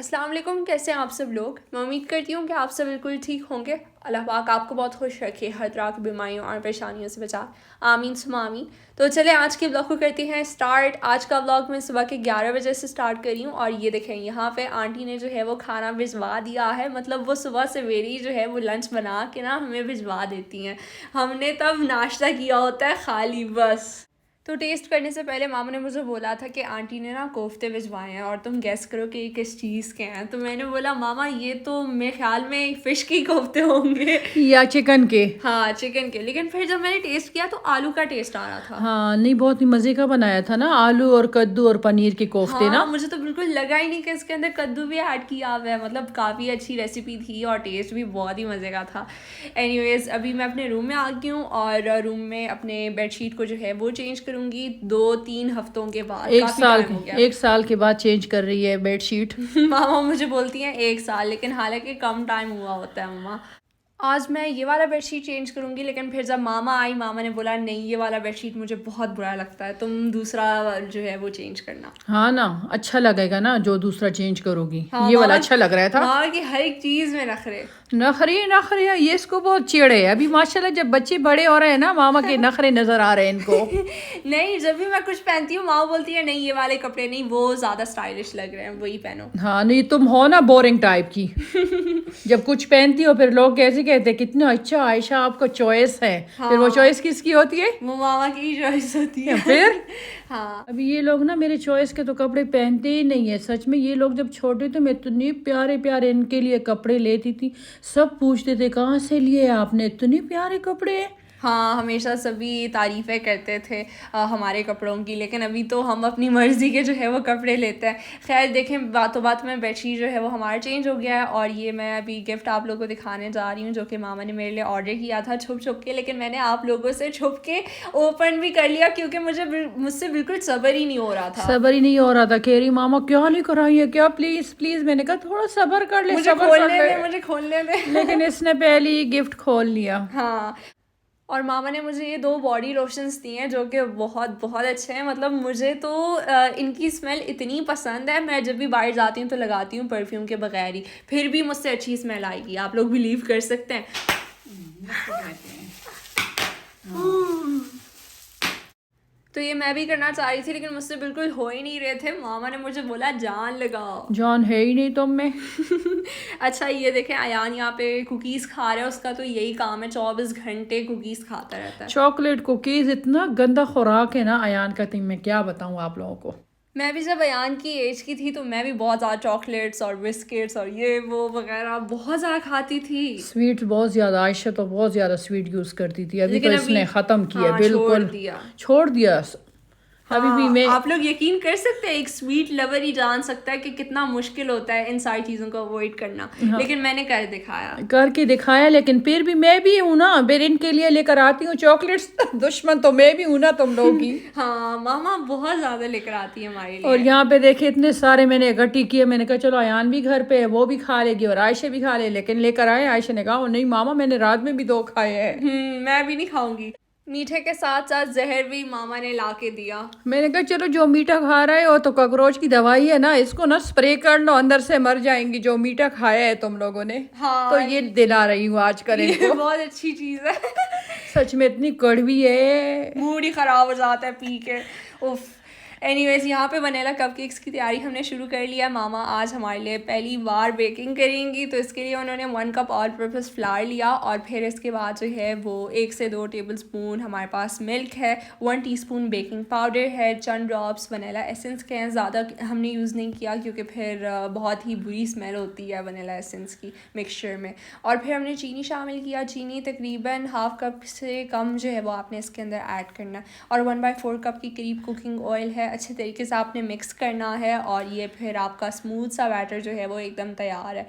अस्सलाम वालेकुम, कैसे हैं आप सब लोग। मैं उम्मीद करती हूँ कि आप सब बिल्कुल ठीक होंगे। अल्लाह पाक आपको बहुत खुश रखे, हर तरह की बीमारियों और परेशानियों से बचा। आमीन सुमा आमीन। तो चले आज के ब्लॉग को करते हैं स्टार्ट। आज का ब्लॉग मैं सुबह के 11 बजे से स्टार्ट करी हूँ और ये देखें यहाँ पे आंटी ने जो है वो खाना भिजवा दिया है। मतलब वो सुबह सवेरे जो है वो लंच बना के ना हमें भिजवा देती हैं। हमने तब नाश्ता किया होता है खाली बस। तो टेस्ट करने से पहले मामा ने मुझे बोला था कि आंटी ने ना कोफ्ते भिजवाए हैं और तुम गेस करो कि ये किस चीज़ के हैं। तो मैंने बोला मामा ये तो मेरे ख्याल में फ़िश के कोफ्ते होंगे या चिकन के। हाँ चिकन के। लेकिन फिर जब मैंने टेस्ट किया तो आलू का टेस्ट आ रहा था। हाँ नहीं, बहुत ही मजे का बनाया था ना, आलू और कद्दू और पनीर के कोफ्ते हाँ ना। मुझे तो बिल्कुल लगा ही नहीं कि इसके अंदर कद्दू भी ऐड किया हुआ है। मतलब काफ़ी अच्छी रेसिपी थी और टेस्ट भी बहुत ही मज़े का था। एनीवेज अभी मैं अपने रूम में आ गई हूँ और रूम में अपने बेडशीट को जो है वो चेंज करूँगी 2-3 हफ्तों के बाद। एक साल के बाद चेंज कर रही है बेडशीट। मामा मुझे बोलती हैं 1 साल, लेकिन हालांकि कम टाइम हुआ होता है मामा। आज मैं ये वाला बेडशीट चेंज करूँगी, लेकिन फिर जब मामा आई मामा ने बोला नहीं ये वाला बेडशीट मुझे बहुत बुरा लगता है, तुम दूसरा जो है वो चेंज करना। हाँ ना, अच्छा लगेगा ना जो दूसरा चेंज करोगी। हाँ, ये वाला अच्छा लग रहा था। मामा की हर एक चीज़ में नखरे। नखरे नखरे ये इसको बहुत चिढ़ है अभी माशाल्लाह। जब बच्चे बड़े हो रहे हैं ना, मामा के नखरे नजर आ रहे हैं इनको। नहीं जब भी मैं कुछ पहनती हूँ मामा बोलती है नहीं ये वाले कपड़े नहीं, वो ज़्यादा स्टाइलिश लग रहे हैं, वही पहनो। हाँ नहीं, तुम हो ना बोरिंग टाइप की। जब कुछ पहनती हो फिर लोग कैसे कहते हैं कितना अच्छा आयशा आपको चॉइस है। हाँ। फिर वो चॉइस किसकी होती है? वो मामा की चॉइस होती है। फिर हाँ अभी ये लोग ना मेरे चॉइस के तो कपड़े पहनते ही नहीं है सच में। ये लोग जब छोटे थे मैं इतने प्यारे प्यारे इनके लिए कपड़े लेती थी। सब पूछते थे कहाँ से लिए आपने इतने प्यारे कपड़े। हाँ हमेशा सभी तारीफ़ें करते थे हमारे कपड़ों की। लेकिन अभी तो हम अपनी मर्ज़ी के जो है वो कपड़े लेते हैं। खैर देखें बातों बात में बेडशीट जो है वो हमारा चेंज हो गया है और ये मैं अभी गिफ्ट आप लोगों को दिखाने जा रही हूँ जो कि मामा ने मेरे लिए ऑर्डर किया था छुप छुप के। लेकिन मैंने आप लोगों से छुप के ओपन भी कर लिया क्योंकि मुझसे बिल्कुल सब्र ही नहीं हो रहा था। सबर ही नहीं हो रहा था। कह रही मामा क्या नहीं कराई है क्या, प्लीज प्लीज। मैंने कहा थोड़ा सबर कर ले, मुझे खोलने दे। लेकिन इसने पहले ही गिफ्ट खोल लिया। हाँ और मामा ने मुझे ये 2 बॉडी लोशंस दिए हैं जो कि बहुत बहुत अच्छे हैं। मतलब मुझे तो इनकी स्मेल इतनी पसंद है, मैं जब भी बाहर जाती हूँ तो लगाती हूँ परफ्यूम के बगैर ही, फिर भी मुझसे अच्छी स्मेल आएगी। आप लोग बिलीव कर सकते हैं। तो ये मैं भी करना चाह रही थी लेकिन मुझसे बिल्कुल हो ही नहीं रहे थे। मामा ने मुझे बोला जान लगाओ। जान है ही नहीं तुम में। अच्छा ये देखें अयान यहाँ पे कुकीज़ खा रहा है, उसका तो यही काम है 24 घंटे कुकीज़ खाता रहता है। चॉकलेट कुकीज इतना गंदा खुराक है ना अयान का, मैं क्या बताऊँ आप लोगों को। मैं भी जब अयान की एज की थी तो मैं भी बहुत ज़्यादा चॉकलेट्स और बिस्किट्स और ये वो वगैरह बहुत ज़्यादा खाती थी। स्वीट बहुत ज्यादा, आयशा तो बहुत ज्यादा स्वीट यूज करती थी। अभी तो इसने खत्म किया। हाँ, बिल्कुल छोड़ दिया। अभी भी मैं आप लोग यकीन कर सकते हैं एक स्वीट लवर ही जान सकता है कि कितना मुश्किल होता है इन सारी चीज़ों को अवॉइड करना। हाँ। लेकिन मैंने करके दिखाया। लेकिन फिर भी मैं भी हूँ ना, फिर इनके लिए लेकर आती हूँ चॉकलेट्स। दुश्मन तो मैं भी हूँ ना तुम लोग की। हाँ मामा बहुत ज्यादा लेकर आती है हमारे लिए। और यहाँ पे देखे इतने सारे मैंने इकट्ठी किए। मैंने कहा चलो अयान भी घर पे है, वो भी खा लेगी और आयशा भी खा ले। लेकिन लेकर आए, आयशा ने कहा नहीं मामा मैंने रात में भी 2 खाए हैं। मैं भी नहीं खाऊंगी। मीठे के साथ साथ जहर भी मामा ने ला के दिया। मैंने कहा चलो जो मीठा खा रहे हो तो कॉकरोच की दवाई है ना, इसको ना स्प्रे कर लो, अंदर से मर जाएंगी जो मीठा खाया है तुम लोगों ने। हाँ तो ये दिला रही हूँ आज कर इनको। बहुत अच्छी चीज है। सच में इतनी कड़वी है, मूड ही खराब हो जाता है पी के। उफ एनीवेज यहाँ पे वनीला कपकेक्स की तैयारी हमने शुरू कर लिया। मामा आज हमारे लिए पहली बार बेकिंग करेंगी तो इसके लिए उन्होंने 1 कप ऑल पर्पस फ्लावर लिया और फिर इसके बाद जो है वो 1 से 2 टेबलस्पून हमारे पास मिल्क है, 1 टीस्पून बेकिंग पाउडर है, चंद ड्रॉप्स वनीला एसेंस के हैं। ज़्यादा हमने यूज़ नहीं किया क्योंकि फिर बहुत ही बुरी स्मेल होती है वनीला एसेंस की मिक्सचर में। और फिर हमने चीनी शामिल किया। चीनी तकरीबन ½ कप से कम जो है वो आपने इसके अंदर ऐड करना है। और 1/4 कप की करीब कुकिंग ऑयल है। अच्छे तरीके से आपने मिक्स करना है और ये फिर आपका स्मूथ सा बैटर जो है वो एकदम तैयार है।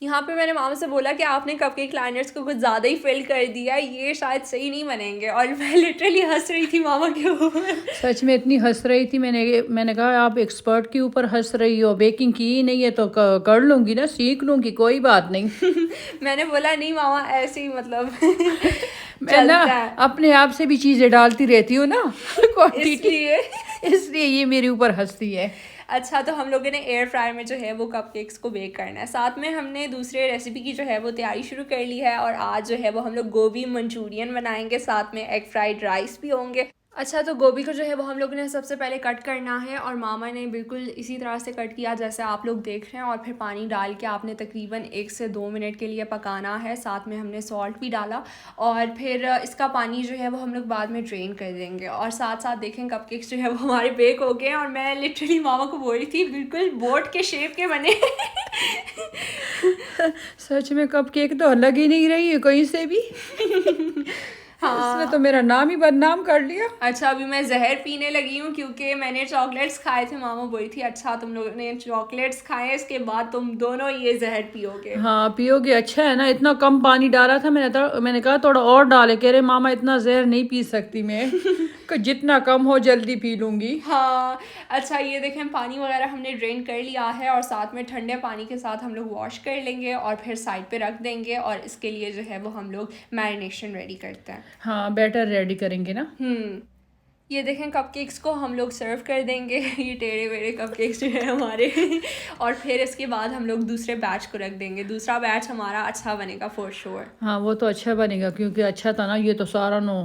यहाँ पे मैंने मामा से बोला कि आपने कपकेक लाइनर्स को कुछ ज़्यादा ही फिल कर दिया, ये शायद सही नहीं बनेंगे। और मैं लिटरली हंस रही थी मामा के ऊपर। सच में इतनी हंस रही थी। मैंने कहा आप एक्सपर्ट के ऊपर हंस रही हो, बेकिंग की ही नहीं है तो कर लूँगी ना, सीख लूँगी, कोई बात नहीं। मैंने बोला नहीं मामा ऐसे ही मतलब मैं ना अपने आप से भी चीज़ें डालती रहती हूँ ना क्वांटिटी, इसलिए ये मेरे ऊपर हंसती है। अच्छा, तो हम लोगों ने एयर फ्रायर में जो है वो कपकेक्स को बेक करना है। साथ में हमने दूसरे रेसिपी की जो है वो तैयारी शुरू कर ली है और आज जो है वो हम लोग गोभी मंचूरियन बनाएंगे, साथ में एग फ्राइड राइस भी होंगे। अच्छा, तो गोभी को जो है वो हम लोगों ने सबसे पहले कट करना है और मामा ने बिल्कुल इसी तरह से कट किया जैसे आप लोग देख रहे हैं, और फिर पानी डाल के आपने तकरीबन 1 से 2 मिनट के लिए पकाना है। साथ में हमने सॉल्ट भी डाला और फिर इसका पानी जो है वो हम लोग बाद में ड्रेन कर देंगे। और साथ साथ देखें कपकेक्स जो है वो हमारे बेक हो गए हैं और मैं लिटरली मामा को बोल रही थी बिल्कुल बोट के शेप के बने। सच में कपकेक तो अलग ही नहीं रही है कहीं से भी। हाँ, इसने तो मेरा नाम ही बदनाम कर लिया। अच्छा, अभी मैं जहर पीने लगी हूँ क्योंकि मैंने चॉकलेट्स खाए थे। मामा बोली थी अच्छा तुम लोगों ने चॉकलेट्स खाए, इसके बाद तुम दोनों ये जहर पियोगे। हाँ पियोगे, अच्छा है ना, इतना कम पानी डाला था मैंने कहा थोड़ा और डाले, कह रहे मामा इतना जहर नहीं पी सकती मैं। कि जितना कम हो जल्दी पी लूंगी। हाँ, अच्छा ये देखें पानी वगैरह हमने ड्रेन कर लिया है और साथ में ठंडे पानी के साथ हम लोग वॉश कर लेंगे और फिर साइड पे रख देंगे। और इसके लिए जो है वो हम लोग मैरिनेशन रेडी करते हैं। हाँ बैटर रेडी करेंगे ना। ये देखें कपकेक्स को हम लोग सर्व कर देंगे। ये टेढ़े मेढ़े कपकेक्स जो है हमारे। और फिर इसके बाद हम लोग दूसरे बैच को रख देंगे। दूसरा बैच हमारा अच्छा बनेगा फॉर श्योर। हाँ वो तो अच्छा बनेगा क्योंकि अच्छा था ना, ये तो सारा नो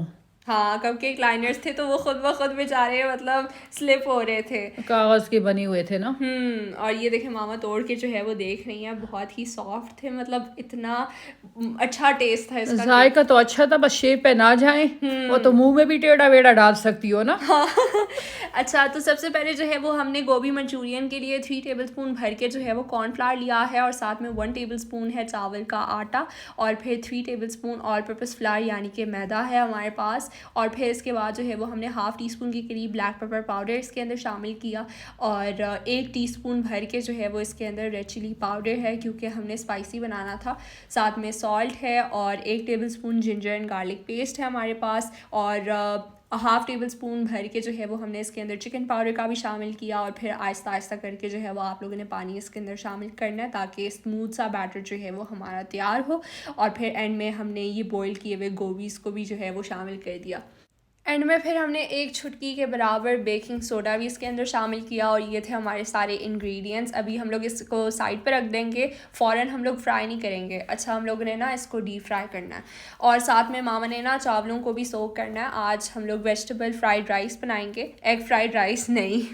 हाँ, कपकेक लाइनर्स थे तो वो खुद ब खुद बेचारे मतलब स्लिप हो रहे थे, कागज के बने हुए थे ना। और ये देखे मामा तोड़ के जो है वो देख रही हैं, बहुत ही सॉफ्ट थे, मतलब इतना अच्छा टेस्ट था इसका। जायका तो अच्छा था, बस शेप पे ना जाए। वो तो मुंह में भी टेढ़ा वेढ़ा डाल सकती हो ना। हाँ। अच्छा, तो सबसे पहले जो है वो हमने गोभी मंचूरियन के लिए 3 टेबलस्पून भर के जो है वो कॉर्नफ्लावर लिया है और साथ में 1 टेबलस्पून है चावल का आटा और फिर 3 टेबलस्पून ऑल पर्पस फ्लावर यानी कि मैदा है हमारे पास। और फिर इसके बाद जो है वो हमने ½ टीस्पून के करीब ब्लैक पेपर पाउडर इसके अंदर शामिल किया और 1 टीस्पून भर के जो है वो इसके अंदर रेड चिली पाउडर है क्योंकि हमने स्पाइसी बनाना था। साथ में सॉल्ट है और 1 tablespoon ginger and garlic paste है हमारे पास और ½ टेबलस्पून भर के जो है वो हमने इसके अंदर चिकन पाउडर का भी शामिल किया। और फिर आहिस्ता आहिस्ता करके जो है वो आप लोगों ने पानी इसके अंदर शामिल करना है ताकि स्मूथ सा बैटर जो है वो हमारा तैयार हो। और फिर एंड में हमने ये बॉईल किए हुए गोभीज़ को भी जो है वो शामिल कर दिया। एंड में फिर हमने 1 चुटकी के बराबर बेकिंग सोडा भी इसके अंदर शामिल किया और ये थे हमारे सारे इंग्रेडिएंट्स। अभी हम लोग इसको साइड पर रख देंगे, फ़ौरन हम लोग फ्राई नहीं करेंगे। अच्छा, हम लोगों ने ना इसको डीप फ्राई करना है और साथ में मामा ने ना चावलों को भी सोक करना है। आज हम लोग वेजिटेबल फ्राइड राइस बनाएंगे, एग फ्राइड राइस नहीं।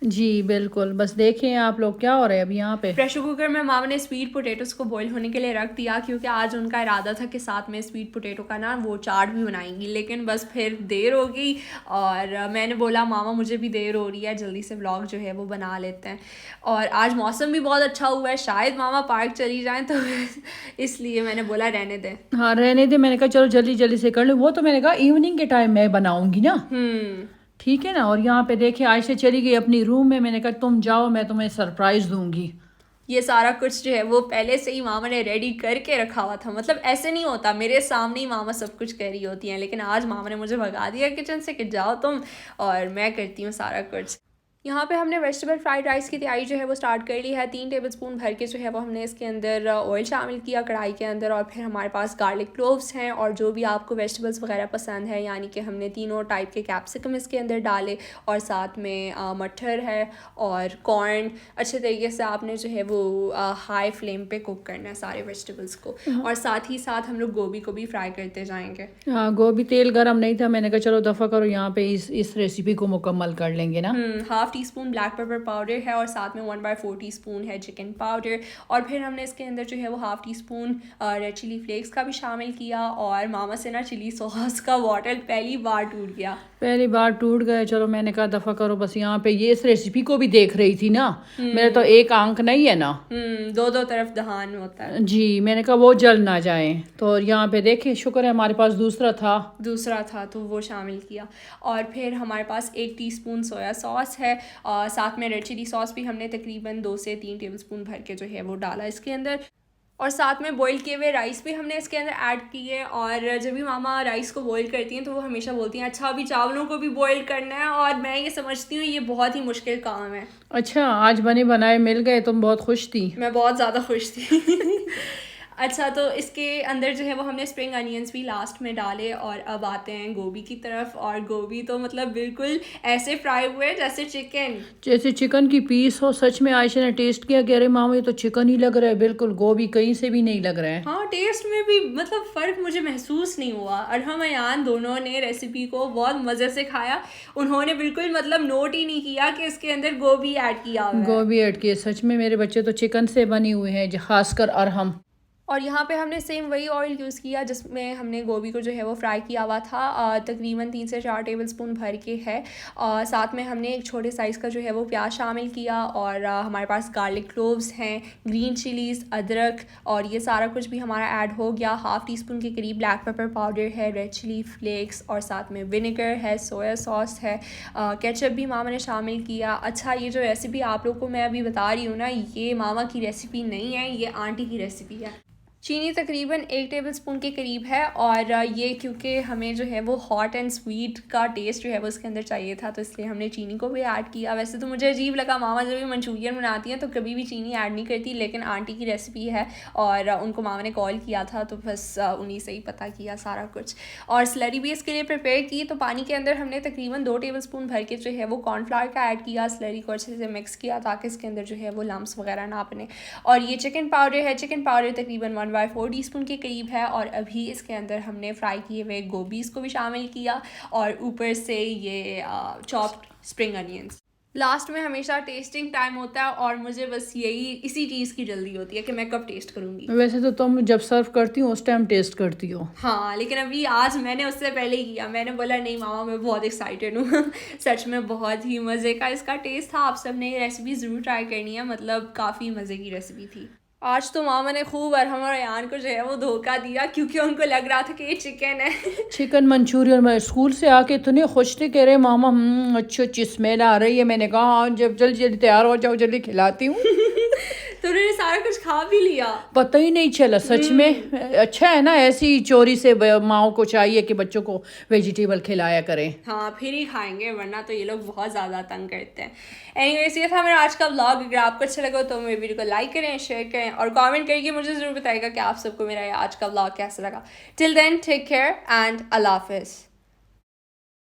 जी बिल्कुल, बस देखें आप लोग क्या हो रहे हैं अभी यहाँ पे। प्रेशर कुकर में मामा ने स्वीट पोटैटोज़ को बॉईल होने के लिए रख दिया क्योंकि आज उनका इरादा था कि साथ में स्वीट पोटैटो का ना वो चाट भी बनाएंगी, लेकिन बस फिर देर हो गई और मैंने बोला मामा मुझे भी देर हो रही है, जल्दी से व्लॉग जो है वो बना लेते हैं। और आज मौसम भी बहुत अच्छा हुआ है, शायद मामा पार्क चली जाएँ तो इसलिए मैंने बोला रहने दें। हाँ रहने दे, मैंने कहा चलो जल्दी जल्दी से कर लूँ। वो तो मैंने कहा इवनिंग के टाइम मैं बनाऊंगी ना, ठीक है ना। और यहाँ पे देखिए आयशा चली गई अपनी रूम में, मैंने कहा तुम जाओ मैं तुम्हें सरप्राइज दूंगी। ये सारा कुछ जो है वो पहले से ही मामा ने रेडी करके रखा हुआ था, मतलब ऐसे नहीं होता मेरे सामने ही मामा सब कुछ कह रही होती हैं, लेकिन आज मामा ने मुझे भगा दिया किचन से कि जाओ तुम और मैं करती हूँ सारा कुछ। यहाँ पे हमने वेजिटेबल फ्राइड राइस की तैयारी जो है वो स्टार्ट कर ली है। 3 टेबलस्पून भर के जो है वो हमने इसके अंदर ऑयल शामिल किया कढ़ाई के अंदर और फिर हमारे पास गार्लिक क्लोव्स हैं और जो भी आपको वेजिटेबल्स वगैरह पसंद है, यानी कि हमने तीनों टाइप के कैप्सिकम इसके अंदर डाले और साथ में मटर है और कॉर्न। अच्छे तरीके से आपने जो है वो हाई फ्लेम पे कुक करना है सारे वेजिटेबल्स को और साथ ही साथ हम लोग गोभी को भी फ्राई करते जाएंगे। हाँ गोभी तेल गर्म नहीं था, मैंने कहा चलो दफ़ा करो यहाँ पे इस रेसिपी को मुकम्मल कर लेंगे ना। ½ टीस्पून ब्लैक पेपर पाउडर है और साथ में 1/4 टीस्पून है चिकन पाउडर और फिर हमने इसके अंदर जो है वो ½ टीस्पून रेड चिली फ्लेक्स का भी शामिल किया। और मामा से ना चिली सॉस का बॉटल पहली बार टूट गया, पहली बार टूट गए। चलो मैंने कहा दफ़ा करो, बस यहाँ पे ये इस रेसिपी को भी देख रही थी ना, मेरा तो एक आंख नहीं है ना, दो तरफ दहान होता है जी। मैंने कहा वो जल ना जाए, तो यहाँ पे देखिए शुक्र है हमारे पास दूसरा था तो वो शामिल किया। और फिर हमारे पास 1 टीस्पून सोया सॉस है और साथ में रेड चिली सॉस भी हमने तकरीबन 2 से 3 टेबलस्पून भर के जो है वो डाला इसके अंदर और साथ में बॉईल किए हुए राइस भी हमने इसके अंदर ऐड किए। और जब भी मामा राइस को बॉईल करती हैं तो वो हमेशा बोलती हैं अच्छा अभी चावलों को भी बॉईल करना है और मैं ये समझती हूँ ये बहुत ही मुश्किल काम है। अच्छा आज बने बनाए मिल गए, तुम बहुत खुश थी। मैं बहुत ज़्यादा खुश थी। अच्छा, तो इसके अंदर जो है वो हमने स्प्रिंग अनियंस भी लास्ट में डाले और अब आते हैं गोभी की तरफ। और गोभी तो मतलब बिल्कुल ऐसे फ्राई हुए जैसे चिकन। जैसे चिकन की पीस हो। सच में आयशा ने टेस्ट किया कि अरे मामा ये तो चिकन ही लग रहा है, बिल्कुल गोभी कहीं से भी नहीं लग रहा है। हाँ, टेस्ट में भी मतलब फ़र्क मुझे महसूस नहीं हुआ। अरहम अयान दोनों ने रेसिपी को बहुत मज़े से खाया। उन्होंने बिल्कुल मतलब नोट ही नहीं किया कि इसके अंदर गोभी ऐड किया हुआ है। गोभी ऐड किए। सच में मेरे बच्चे तो चिकन से बने हुए हैं, खासकर अरहम। और यहाँ पे हमने सेम वही ऑयल यूज़ किया जिसमें हमने गोभी को जो है वो फ्राई किया हुआ था। तकरीबन 3 से 4 टेबलस्पून भर के है। साथ में हमने एक छोटे साइज़ का जो है वो प्याज शामिल किया और हमारे पास गार्लिक क्लोव्स हैं, ग्रीन चिलीज़, अदरक और ये सारा कुछ भी हमारा ऐड हो गया। हाफ़ टी स्पून के करीब ब्लैक पेपर पाउडर है, रेड चिली फ्लेक्स और साथ में विनेगर है, सोया सॉस है, केचप भी मामा ने शामिल किया। अच्छा, ये जो रेसिपी आप लोग को मैं अभी बता रही हूँ ना, ये मामा की रेसिपी नहीं है, ये आंटी की रेसिपी है। चीनी तकरीबन 1 टेबलस्पून के करीब है और ये क्योंकि हमें जो है वो हॉट एंड स्वीट का टेस्ट जो है वो इसके अंदर चाहिए था, तो इसलिए हमने चीनी को भी ऐड किया। वैसे तो मुझे अजीब लगा, मामा जब भी मंचूरियन बनाती हैं तो कभी भी चीनी ऐड नहीं करती, लेकिन आंटी की रेसिपी है और उनको मामा ने कॉल किया था तो बस उन्हीं से ही पता किया सारा कुछ। और स्लरी भी इसके लिए प्रिपेयर की, तो पानी के अंदर हमने तकरीबन 2 टेबलस्पून भर के जो है वो कॉर्नफ्लावर का ऐड किया। स्लरी को अच्छे से मिक्स किया ताकि इसके अंदर जो है वो लम्स वगैरह ना बने। और ये चिकन पाउडर है, चिकन पाउडर तकरीबन 1/4 टीस्पून के करीब है। और अभी इसके अंदर हमने फ्राई किए हुए गोभीज़ को भी शामिल किया और ऊपर से ये चॉप्ड स्प्रिंग अनियंस। लास्ट में हमेशा टेस्टिंग टाइम होता है और मुझे बस यही इसी चीज़ की जल्दी होती है कि मैं कब टेस्ट करूँगी। वैसे तो तुम जब सर्व करती हो उस टाइम टेस्ट करती हो। हाँ, लेकिन अभी आज मैंने उससे पहले ही किया। मैंने बोला नहीं मामा, मैं बहुत एक्साइटेड हूँ। सच में बहुत ही मज़े का इसका टेस्ट था। आप सब ने ये रेसिपी ज़रूर ट्राई करनी है, मतलब काफ़ी मज़े की रेसिपी थी। आज तो मामा ने खूब अरहम और अयान को जो है वो धोखा दिया क्योंकि उनको लग रहा था कि ये चिकन है। Chicken Manchurian. मैं स्कूल से आके इतने खुश थे, कह रहे मामा अच्छी अच्छी स्मेल आ रही है। मैंने कहा हाँ, जब जल्दी जल्दी तैयार हो जाओ, जल्दी खिलाती हूँ। तो उन्होंने सारा कुछ खा भी लिया, पता ही नहीं चला। सच में अच्छा है ना, ऐसी चोरी से माओ को चाहिए कि बच्चों को वेजिटेबल खिलाया करें। हाँ, फिर ही खाएंगे, वरना तो ये लोग बहुत ज़्यादा तंग करते हैं। एनीवेज, ये था मेरा आज का व्लॉग। अगर आपको अच्छा लगा तो मेरे वीडियो को लाइक करें, शेयर करें और कमेंट करके मुझे ज़रूर बताइएगा कि आप सबको मेरा आज का व्लॉग कैसा लगा। Till then, take care and अल्लाह हाफिज़।